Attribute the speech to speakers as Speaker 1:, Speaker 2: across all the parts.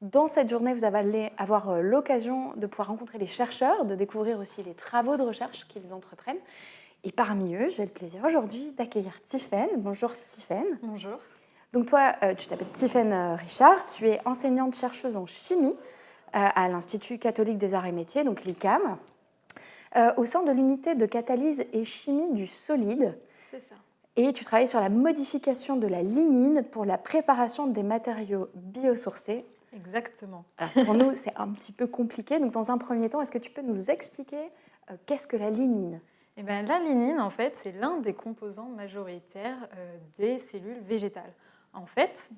Speaker 1: Dans cette journée, vous allez avoir l'occasion de pouvoir rencontrer les chercheurs, de découvrir aussi les travaux de recherche qu'ils entreprennent. Et parmi eux, j'ai le plaisir aujourd'hui d'accueillir Tiffaine. Bonjour Tiffaine.
Speaker 2: Bonjour.
Speaker 1: Donc toi, tu t'appelles Tiffaine Richard, tu es enseignante-chercheuse en chimie à l'Institut catholique des arts et métiers, donc l'ICAM, au sein de l'unité de catalyse et chimie du solide.
Speaker 2: C'est ça.
Speaker 1: Et tu travailles sur la modification de la lignine pour la préparation des matériaux biosourcés.
Speaker 2: Exactement.
Speaker 1: Alors pour nous, c'est un petit peu compliqué. Donc dans un premier temps, est-ce que tu peux nous expliquer qu'est-ce que la lignine ?
Speaker 2: Eh bien, la lignine, en fait, c'est l'un des composants majoritaires des cellules végétales. En fait,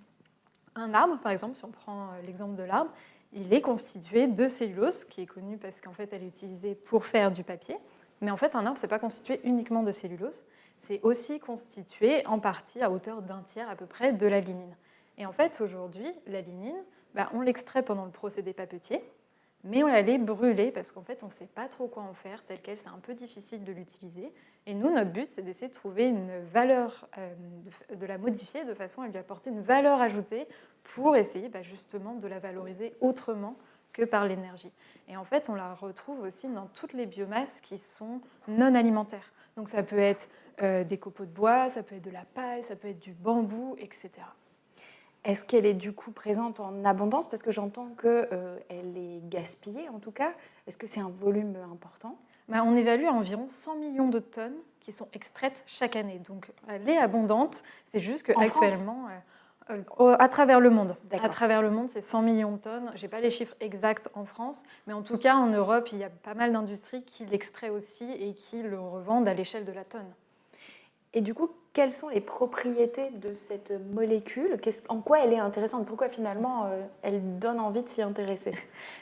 Speaker 2: un arbre, par exemple, si on prend l'exemple de l'arbre, il est constitué de cellulose, qui est connue parce qu'en fait, elle est utilisée pour faire du papier. Mais en fait, un arbre, ce n'est pas constitué uniquement de cellulose, c'est aussi constitué en partie, à hauteur d'un tiers à peu près, de la lignine. Et en fait, aujourd'hui, la lignine, on l'extrait pendant le procédé papetier, mais on allait brûler parce qu'en fait, on ne sait pas trop quoi en faire, tel quel, c'est un peu difficile de l'utiliser. Et nous, notre but, c'est d'essayer de trouver une valeur, de la modifier de façon à lui apporter une valeur ajoutée pour essayer justement de la valoriser autrement que par l'énergie. Et en fait, on la retrouve aussi dans toutes les biomasses qui sont non alimentaires. Donc ça peut être des copeaux de bois, ça peut être de la paille, ça peut être du bambou, etc.
Speaker 1: Est-ce qu'elle est du coup présente en abondance ? Parce que j'entends qu'elle est gaspillée en tout cas. Est-ce que c'est un volume important ?
Speaker 2: On évalue à environ 100 millions de tonnes qui sont extraites chaque année. Donc elle est abondante, c'est juste qu'actuellement, à travers le monde. À travers le monde, c'est 100 millions de tonnes. Je n'ai pas les chiffres exacts en France, mais en tout cas en Europe, il y a pas mal d'industries qui l'extraient aussi et qui le revendent à l'échelle de la tonne.
Speaker 1: Et du coup, quelles sont les propriétés de cette molécule ? En quoi elle est intéressante ? Pourquoi finalement elle donne envie de s'y intéresser ?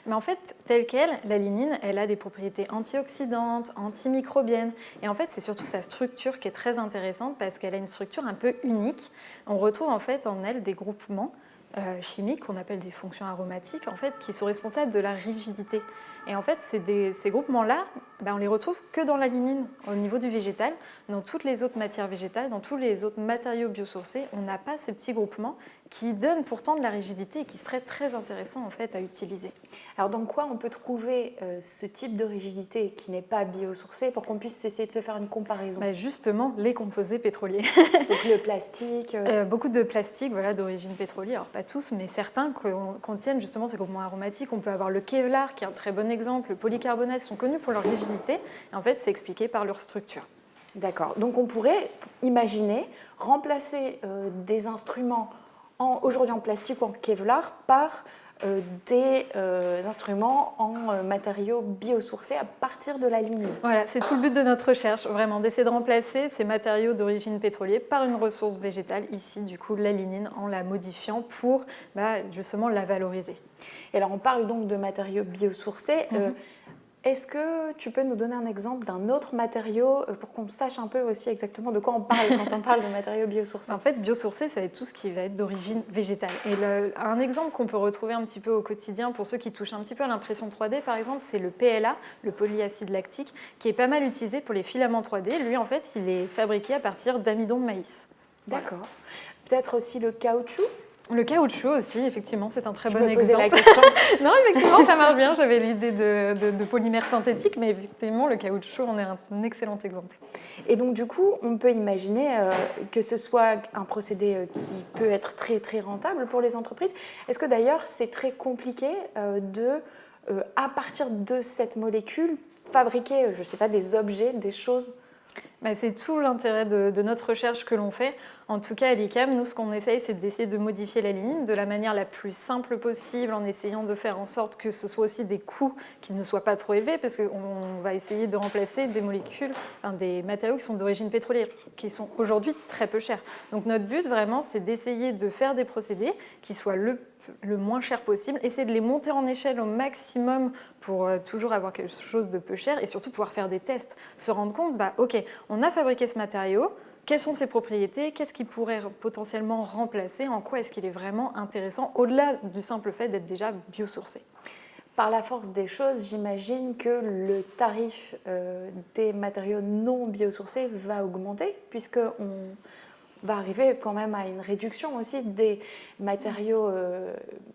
Speaker 2: Mais en fait, telle qu'elle, la lignine, elle a des propriétés antioxydantes, antimicrobiennes. Et en fait, c'est surtout sa structure qui est très intéressante parce qu'elle a une structure un peu unique. On retrouve en fait en elle des groupements chimiques qu'on appelle des fonctions aromatiques, en fait, qui sont responsables de la rigidité. Et en fait, ces groupements-là, on les retrouve que dans la lignine, au niveau du végétal. Dans toutes les autres matières végétales, dans tous les autres matériaux biosourcés, on n'a pas ces petits groupements qui donnent pourtant de la rigidité et qui seraient très intéressants en fait, à utiliser.
Speaker 1: Alors dans quoi on peut trouver ce type de rigidité qui n'est pas biosourcé pour qu'on puisse essayer de se faire une comparaison ?
Speaker 2: Justement, les composés pétroliers.
Speaker 1: Donc le plastique
Speaker 2: Beaucoup de plastique d'origine pétrolière, alors pas tous, mais certains contiennent justement ces groupements aromatiques. On peut avoir le Kevlar, qui est un très bon exemple, le polycarbonate, qui sont connus pour leur rigidité, et en fait c'est expliqué par leur structure.
Speaker 1: D'accord, donc on pourrait imaginer remplacer des instruments aujourd'hui en plastique ou en Kevlar par des instruments en matériaux biosourcés à partir de la lignine.
Speaker 2: Voilà, c'est tout le but de notre recherche, vraiment, d'essayer de remplacer ces matériaux d'origine pétrolière par une ressource végétale, ici du coup la lignine, en la modifiant pour justement la valoriser.
Speaker 1: Et alors on parle donc de matériaux biosourcés. Est-ce que tu peux nous donner un exemple d'un autre matériau pour qu'on sache un peu aussi exactement de quoi on parle quand on parle de matériaux biosourcés ?
Speaker 2: En fait, biosourcé, ça va être tout ce qui va être d'origine végétale. Et un exemple qu'on peut retrouver un petit peu au quotidien pour ceux qui touchent un petit peu à l'impression 3D, par exemple, c'est le PLA, le polyacide lactique, qui est pas mal utilisé pour les filaments 3D. Lui, en fait, il est fabriqué à partir d'amidon de maïs.
Speaker 1: D'accord. Voilà. Peut-être aussi le caoutchouc ?
Speaker 2: Le caoutchouc aussi, effectivement, c'est un très bon exemple.
Speaker 1: Poser la question.
Speaker 2: Non, effectivement, ça marche bien. J'avais l'idée de polymère synthétique, mais effectivement, le caoutchouc en est un excellent exemple.
Speaker 1: Et donc, du coup, on peut imaginer que ce soit un procédé qui peut être très, très rentable pour les entreprises. Est-ce que d'ailleurs, c'est très compliqué à partir de cette molécule, fabriquer, je ne sais pas, des objets, des choses ?
Speaker 2: C'est tout l'intérêt de notre recherche que l'on fait. En tout cas, à l'ICAM, nous, ce qu'on essaye, c'est d'essayer de modifier la lignine de la manière la plus simple possible, en essayant de faire en sorte que ce soit aussi des coûts qui ne soient pas trop élevés, parce qu'on va essayer de remplacer des molécules, des matériaux qui sont d'origine pétrolière, qui sont aujourd'hui très peu chers. Donc notre but, vraiment, c'est d'essayer de faire des procédés qui soient le moins cher possible, essayer de les monter en échelle au maximum pour toujours avoir quelque chose de peu cher et surtout pouvoir faire des tests, se rendre compte, ok, on a fabriqué ce matériau, quelles sont ses propriétés, qu'est-ce qui pourrait potentiellement remplacer, en quoi est-ce qu'il est vraiment intéressant, au-delà du simple fait d'être déjà biosourcé.
Speaker 1: Par la force des choses, j'imagine que le tarif des matériaux non biosourcés va augmenter, puisqu'on va arriver quand même à une réduction aussi des matériaux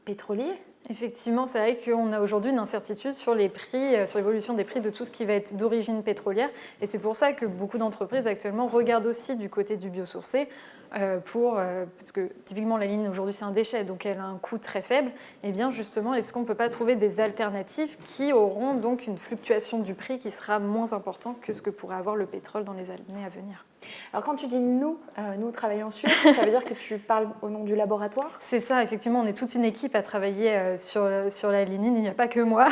Speaker 1: pétroliers.
Speaker 2: Effectivement, c'est vrai qu'on a aujourd'hui une incertitude sur les prix, sur l'évolution des prix de tout ce qui va être d'origine pétrolière. Et c'est pour ça que beaucoup d'entreprises actuellement regardent aussi du côté du biosourcé parce que typiquement la ligne aujourd'hui c'est un déchet, donc elle a un coût très faible. Et bien justement, est-ce qu'on ne peut pas trouver des alternatives qui auront donc une fluctuation du prix qui sera moins importante que ce que pourrait avoir le pétrole dans les années à venir?
Speaker 1: Alors quand tu dis nous travaillons sur, ça veut dire que tu parles au nom du laboratoire?
Speaker 2: C'est ça, effectivement, on est toute une équipe à travailler sur la lignine, il n'y a pas que moi.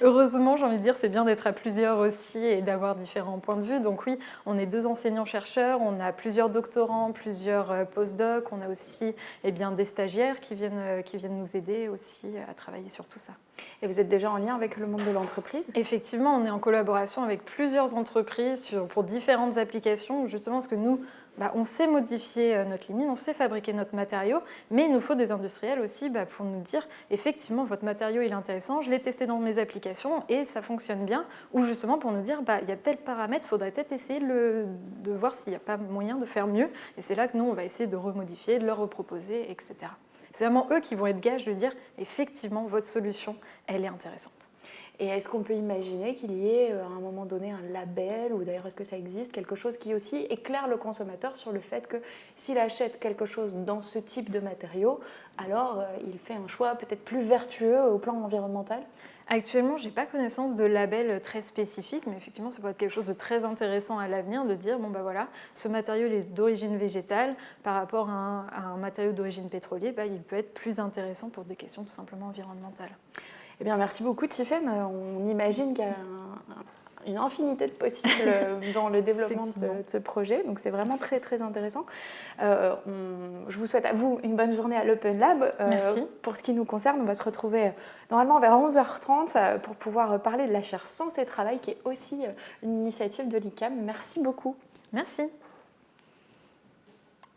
Speaker 2: Heureusement, j'ai envie de dire, c'est bien d'être à plusieurs aussi et d'avoir différents points de vue. Donc oui, on est 2 enseignants-chercheurs, on a plusieurs doctorants, plusieurs post-docs, on a aussi des stagiaires qui viennent nous aider aussi à travailler sur tout ça.
Speaker 1: Et vous êtes déjà en lien avec le monde de l'entreprise?
Speaker 2: Effectivement, on est en collaboration avec plusieurs entreprises pour différentes applications, justement parce que nous, on sait modifier notre lignine, on sait fabriquer notre matériau, mais il nous faut des industriels aussi pour nous dire effectivement votre matériau il est intéressant, je l'ai testé dans mes applications et ça fonctionne bien, ou justement pour nous dire il y a tel paramètre, il faudrait peut-être essayer de voir s'il n'y a pas moyen de faire mieux, et c'est là que nous on va essayer de remodifier, de leur reproposer, etc. C'est vraiment eux qui vont être gages de dire effectivement votre solution elle est intéressante.
Speaker 1: Et est-ce qu'on peut imaginer qu'il y ait à un moment donné un label, ou d'ailleurs est-ce que ça existe, quelque chose qui aussi éclaire le consommateur sur le fait que s'il achète quelque chose dans ce type de matériau, alors il fait un choix peut-être plus vertueux au plan environnemental?
Speaker 2: Actuellement, je n'ai pas connaissance de label très spécifique, mais effectivement, ça pourrait être quelque chose de très intéressant à l'avenir, de dire, voilà, ce matériau est d'origine végétale, par rapport à un matériau d'origine pétrolier, il peut être plus intéressant pour des questions tout simplement environnementales.
Speaker 1: Eh bien, merci beaucoup Tiffaine. On imagine qu'il y a une infinité de possibles dans le développement de ce projet, donc c'est vraiment très très intéressant. Je vous souhaite à vous une bonne journée à l'Open Lab.
Speaker 2: Merci.
Speaker 1: Pour ce qui nous concerne, on va se retrouver normalement vers 11h30 pour pouvoir parler de la chaire Sens et Travail, qui est aussi une initiative de l'ICAM. Merci beaucoup.
Speaker 2: Merci.